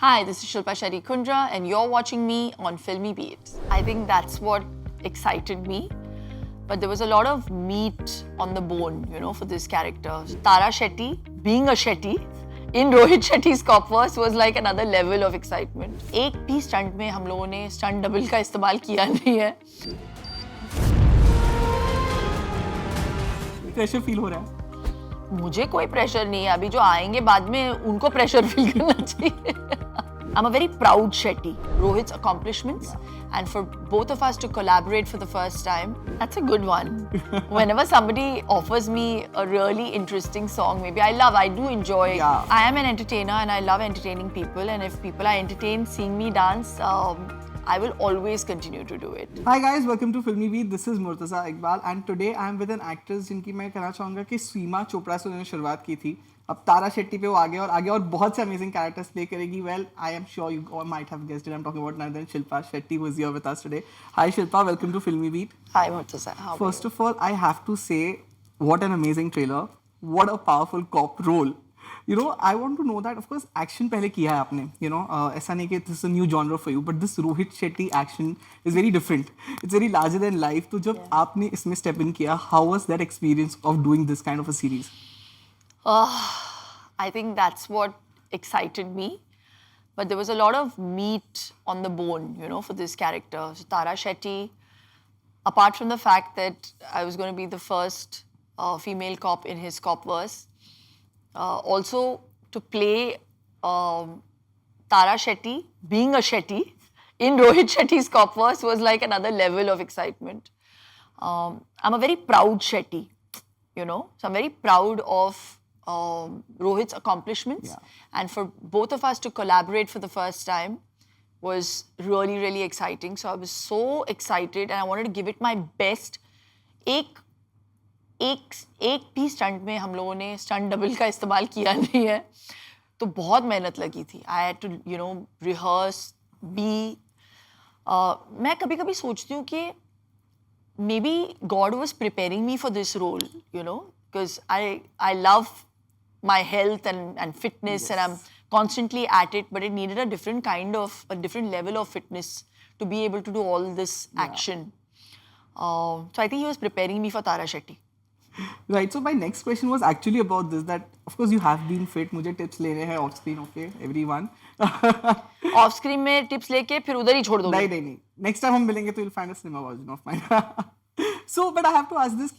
Hi, this is Shilpa Shetty and you're watching me on FilmiBeat. I think that's what excited me. But there was a lot of meat on the bone, for this character. Tara Shetty, being a Shetty, in Rohit Shetty's copverse was like another level of excitement. एक भी stunt में हम लोगों ने stunt double का इस्तेमाल किया नहीं है. प्रेशर फील हो रहा है? मुझे कोई प्रेशर नहीं है. अभी जो आएंगे बाद में उनको प्रेशर फील करना चाहिए. I'm a very proud Shetty. Rohit's accomplishments and for both of us to collaborate for the first time, that's a good one. Whenever somebody offers me a really interesting song, maybe I do enjoy. Yeah. I am an entertainer and I love entertaining people, and if people are entertained seeing me dance, I will always continue to do it. Hi guys, welcome to FilmiBeat. This is Murtaza Iqbal and today I am with an actress जिनकी मैं कहना चाहूँगा कि सीमा चोपड़ा से उन्होंने शुरुआत की थी. अब तारा शेट्टी पे वो आगे और बहुत से अमेजिंग कैरेक्टर्स प्ले करेगी. Well, I am sure you all might have guessed it. I'm talking about none other than Shilpa Shetty, who is here with us today. Hi Shilpa, welcome to FilmiBeat. Hi Murtaza. First of all, I have to say, what an amazing trailer. What a powerful cop role. I want to know that, of course, action पहले किया है आपने. ऐसा नहीं कि this is a new genre for you, but this Rohit Shetty action is very different. It's very larger than life. तो जब आपने इसमें step in किया, how was that experience of doing this kind of a series? I think that's what excited me. But there was a lot of meat on the bone, for this character. So Tara Shetty, apart from the fact that I was going to be the first female cop in his copverse, also to play Tara Shetty, being a Shetty, in Rohit Shetty's copverse was like another level of excitement. I'm a very proud Shetty, so I'm very proud of Rohit's accomplishments. Yeah. And for both of us to collaborate for the first time was really, really exciting. So I was so excited and I wanted to give it my best. एक भी stunt में हम लोगों ने stunt double का इस्तेमाल किया नहीं है, तो बहुत मेहनत लगी थी. आई हैड टू रिहर्स मैं कभी कभी सोचती हूँ कि maybe God was preparing me for this role, because I love my health and fitness. Yes. And I'm constantly at it, but it needed a different level of fitness to be able to do all this action. So I think he was preparing me for Tara Shetty. Right, so my next question was actually about this, that of course you have been fit. मुझे tips लेने हैं off screen, okay, everyone. Off screen में tips लेके फिर उधर ही छोड़ दोगे? नहीं. Next time हम मिलेंगे तो you'll find a slimmer version of mine. So, but I have to ask this,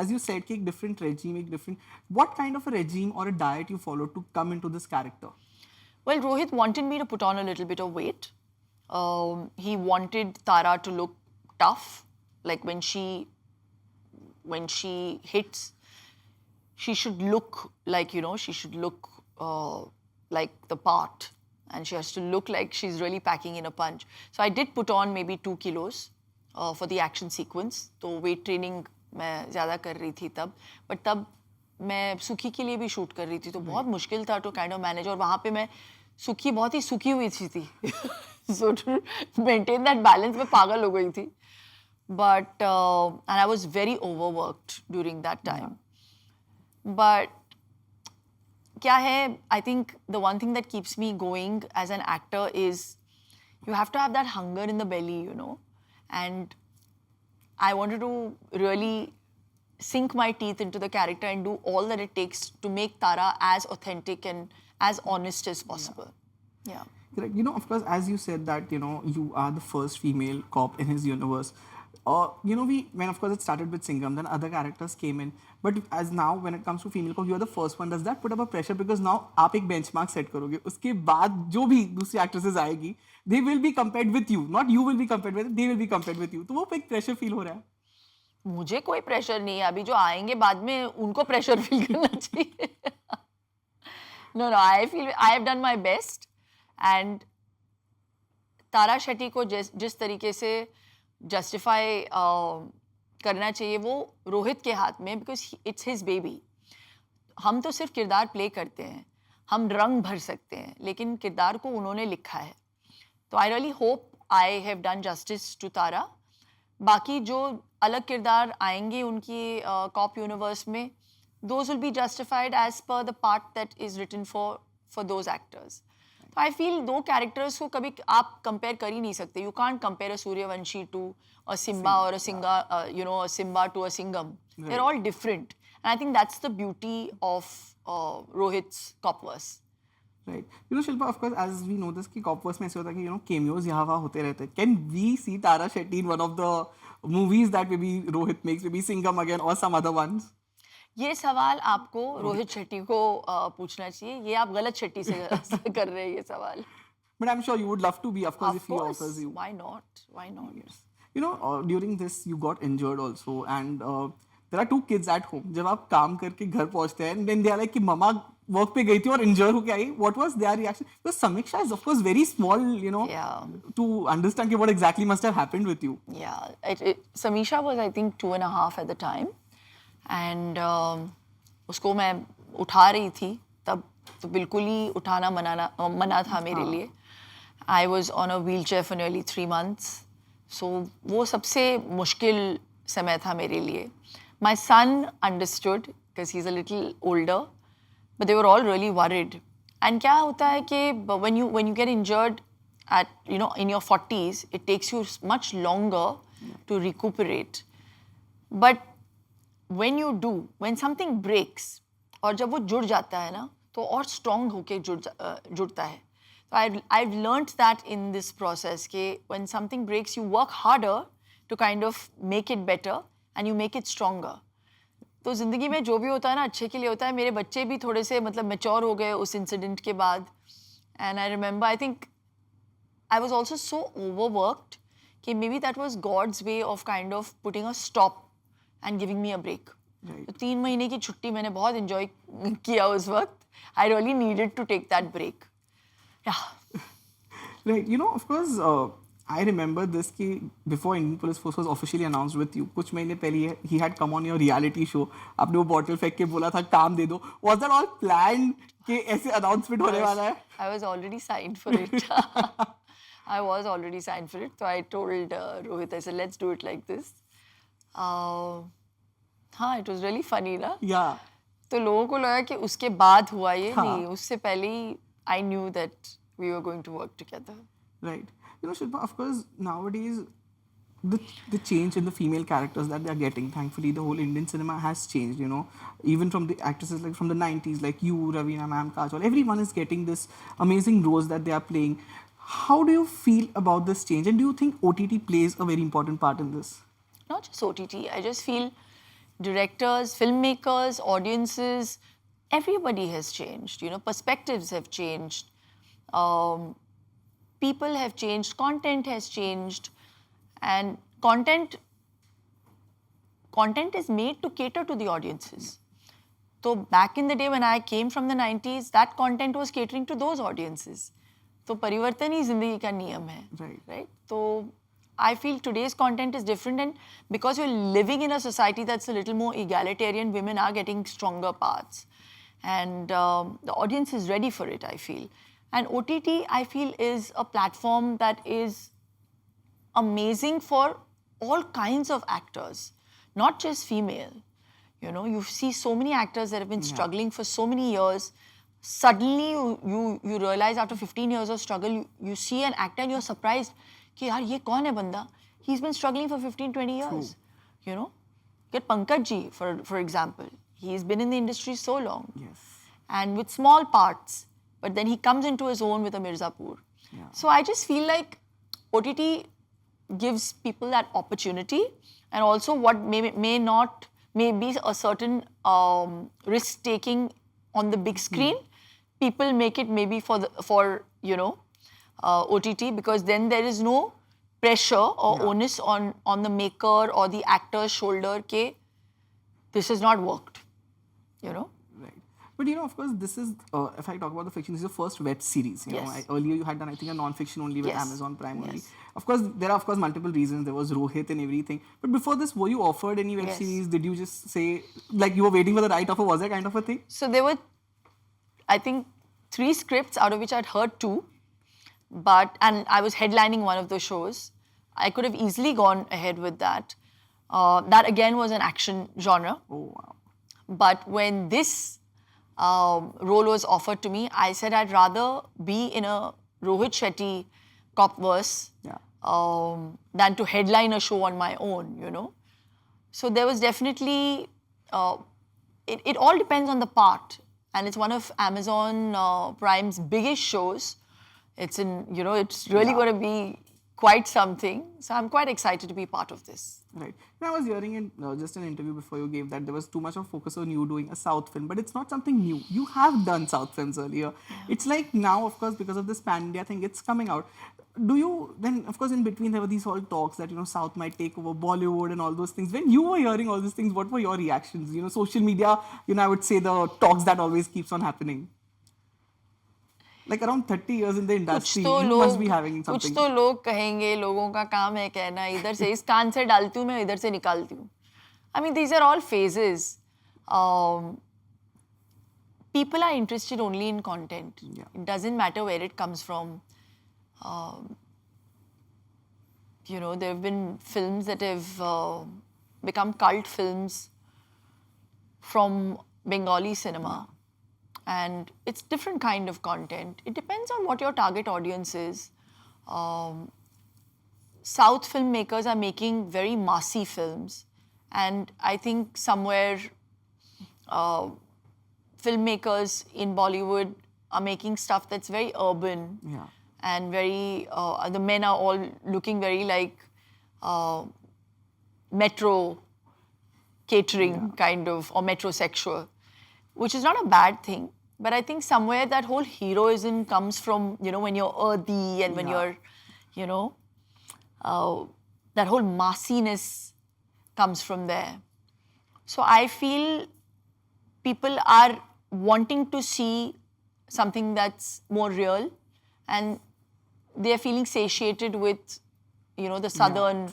as you said, कि एक different regime, what kind of a regime or a diet you follow to come into this character? Well, Rohit wanted me to put on a little bit of weight. He wanted Tara to look tough, like when she hits, she should look like, like the part, and she has to look like she's really packing in a punch. So I did put on maybe 2 kilos. For the action sequence. तो weight training मैं ज़्यादा कर रही थी तब, but तब मैं सुखी के लिए भी शूट कर रही थी, तो बहुत मुश्किल था to kind of manage. और वहाँ पे मैं बहुत ही सूखी हुई थी so to maintain that balance मैं पागल हो गई थी. But and I was very overworked during that time. But क्या है, I think the one thing that keeps me going as an actor is you have to have that hunger in the belly, And I wanted to really sink my teeth into the character and do all that it takes to make Tara as authentic and as honest as possible. Yeah. Correct. Of course, as you said that, you are the first female cop in his universe. When of course it started with Singham, then other characters came in. But as now, when it comes to female cop, you are the first one. Does that put up a pressure? Because now आप एक benchmark set करोगे. उसके बाद जो भी दूसरी actresses आएगी, they will be compared with you. Not you will be compared with, they will be compared with you. तो वो एक pressure feel हो रहा है? मुझे कोई pressure नहीं है. अभी जो आएंगे बाद में उनको pressure feel करना चाहिए. No, I feel I have done my best. And तारा शेट्टी को जिस तरीके से justify करना चाहिए वो रोहित के हाथ में, because it's his baby. हम तो सिर्फ किरदार प्ले करते हैं, हम रंग भर सकते हैं, लेकिन किरदार को उन्होंने लिखा है. तो I really hope I have done justice to Tara. बाकी जो अलग किरदार आएंगे उनकी कॉप यूनिवर्स में, those will be justified as per the part that is written for those actors. तो आई फील दो कैरेक्टर्स को कभी आप कंपेयर कर ही नहीं सकते. You can't compare a Sooryavanshi to a Simmba और a Simmba to a Singham. They're all different. And I think that's the beauty of Rohit's Copverse. Right. Shilpa, of course, as we know this, कि Copverse में ऐसे होता है कि cameos यहाँ वहाँ होते रहते हैं. Can we see Tara Shetty in one of the movies that maybe Rohit makes, maybe Singham again or some other ones? ये सवाल आपको रोहित शेट्टी को पूछना चाहिए. ये आप गलत शेट्टी से कर रहे हैं ये सवाल. But I'm sure you would love to be, of course, if he course. offers you. Why not? Why not? Yes. During this, you got injured also, and there are 2 kids at home. जब आप काम करके घर पहुंचते हैं, and then they are like कि मम्मा work पे गई थी और इंजर होके आई. What was their reaction? Because Samiksha is of course very small, Yeah. to understand कि what exactly must have happened with you. Yeah. Samisha was I think 2.5 at the time, and उसको मैं उठा रही थी तब तो बिल्कुल ही उठाना मना था मेरे लिए. I was on a wheelchair for nearly 3 months. So वो सबसे मुश्किल समय था मेरे लिए. My son understood because he's a little older, but they were all really worried. And क्या होता है कि when you get injured at in your 40s, it takes you much longer to recuperate. But when something breaks और जब वो जुड़ जाता है ना तो और strong होके जुड़ता है. So I've learnt that in this process कि when something breaks, you work harder to kind of make it better and you make it stronger. तो ज़िंदगी में जो भी होता है ना अच्छे के लिए होता है. मेरे बच्चे भी थोड़े से मतलब मैच्योर हो गए उस इंसिडेंट के बाद. And I remember, I think I was also so overworked कि maybe that was God's way of kind of putting a stop and giving me a break. Right. तो 3 महीने की छुट्टी मैंने बहुत enjoy किया उस वक्त. I really needed to take that break. Yeah. Right. Of course, I remember this कि before Indian Police Force was officially announced with you, कुछ महीने पहले he had come on your reality show. आपने वो bottle फेंक के बोला था काम दे दो. Was that all planned कि ऐसे announcement होने वाला है? I was already signed for it. I was already signed for it. So I told Rohit, I said, let's do it like this. It was really funny ना? Yeah. तो लोगों को लगा कि उसके बाद हुआ ये नहीं. उससे पहले ही I knew that we were going to work together. Right. Shilpa, of course, nowadays, the change in the female characters that they are getting, thankfully, the whole Indian cinema has changed, Even from the actresses like from the 90s, like you, Raveena ma'am, Kajol, everyone is getting this amazing roles that they are playing. How do you feel about this change? And do you think OTT plays a very important part in this? Not just OTT. I just feel directors, filmmakers, audiences, everybody has changed. Perspectives have changed. People have changed. Content has changed. And content is made to cater to the audiences. So back in the day when I came from the 90s, that content was catering to those audiences. So परिवर्तन ही जिंदगी का नियम है. Right? So I feel today's content is different, and because we're living in a society that's a little more egalitarian, women are getting stronger parts. And the audience is ready for it, I feel. And OTT, I feel, is a platform that is amazing for all kinds of actors, not just female. You see so many actors that have been struggling for so many years. Suddenly, you realize after 15 years of struggle, you see an actor and you're surprised कि यार ये कौन है बंदा? He's been struggling for 15-20 years. Get Pankaj ji, for example. He's been in the industry so long. Yes. And with small parts. But then he comes into his own with a Mirzapur. Yeah. So I just feel like OTT gives people that opportunity, and also what may be a certain risk-taking on the big screen. People make it maybe for OTT, because then there is no pressure or onus on the maker or the actor's shoulder that this has not worked, Right. But of course, this is, if I talk about the fiction, this is your first web series. Yes. Earlier you had done, I think, a non-fiction only with Yes. Amazon Prime only. Yes. Of course, there are multiple reasons. There was Rohit and everything. But before this, were you offered any web Yes. series? Did you just say, like you were waiting for the right offer? Was that kind of a thing? So there were, I think, 3 scripts, out of which I'd heard 2. And I was headlining one of the shows. I could have easily gone ahead with that. That again was an action genre. Oh, wow. But when this role was offered to me, I said I'd rather be in a Rohit Shetty cop verse than to headline a show on my own, you know. So there was definitely, it all depends on the part. And it's one of Amazon Prime's biggest shows. It's in, you know, it's really going to be quite something. So I'm quite excited to be part of this. Right. Now, I was hearing in just an interview before you gave that there was too much of focus on you doing a South film, but it's not something new. You have done South films earlier. It's like now, of course, because of this pan-India thing, it's coming out. Do you then, of course, in between there were these all talks that, you know, South might take over Bollywood and all those things. When you were hearing all these things, what were your reactions? You know, social media, you know, I would say the talks that always keeps on happening. Like around 30 years in the industry, you must be having something. कुछ तो लोग कहेंगे, लोगों का काम है कहना, इधर से इस कान से डालती हूँ मैं, इधर से निकालती हूँ. I mean, these are all phases. People are interested only in content. Yeah. It doesn't matter where it comes from. You know, there have been films that have become cult films from Bengali cinema. And it's different kind of content. It depends on what your target audience is. South filmmakers are making very massy films. And I think somewhere filmmakers in Bollywood are making stuff that's very urban. Yeah. And very, the men are all looking very like metro catering kind of, or metrosexual. Which is not a bad thing, but I think somewhere that whole heroism comes from, you know, when you're earthy and when you're, you know, that whole massiness comes from there. So I feel people are wanting to see something that's more real, and they're feeling satiated with, you know, the southern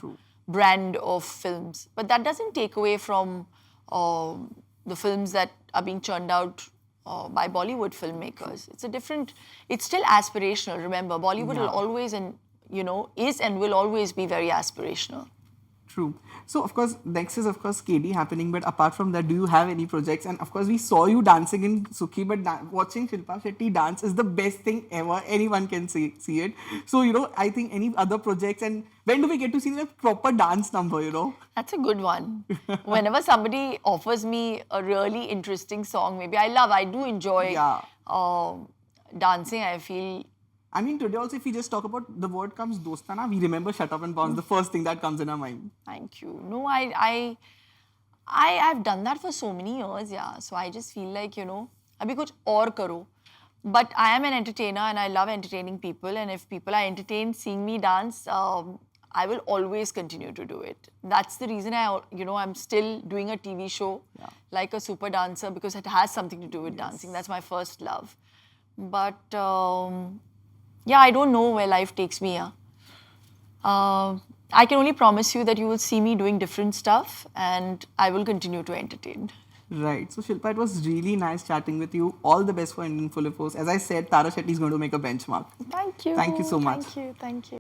brand of films. But that doesn't take away from the films that are being churned out by Bollywood filmmakers. It's a different, it's still aspirational. Remember, Bollywood will always, and you know, is and will always be very aspirational. True. So, of course, next is, of course, KD happening. But apart from that, do you have any projects? And, of course, we saw you dancing in Sukhi, but watching Shilpa Shetty dance is the best thing ever. Anyone can see it. So, you know, I think any other projects, and when do we get to see the proper dance number, you know? That's a good one. Whenever somebody offers me a really interesting song, maybe I do enjoy dancing. I feel... I mean, today also, if we just talk about the word comes dostana, we remember Shut Up and Bounce, the first thing that comes in our mind. Thank you. No, I've done that for so many years, yeah. So I just feel like, you know, abhi kuch aur karo. But I am an entertainer and I love entertaining people. And if people are entertained seeing me dance, I will always continue to do it. That's the reason I'm still doing a TV show like a super dancer, because it has something to do with dancing. That's my first love. But... yeah, I don't know where life takes me. I can only promise you that you will see me doing different stuff and I will continue to entertain. Right. So, Shilpa, it was really nice chatting with you. All the best for Indian Full Force. As I said, Tara Shetty is going to make a benchmark. Thank you. Thank you so much. Thank you.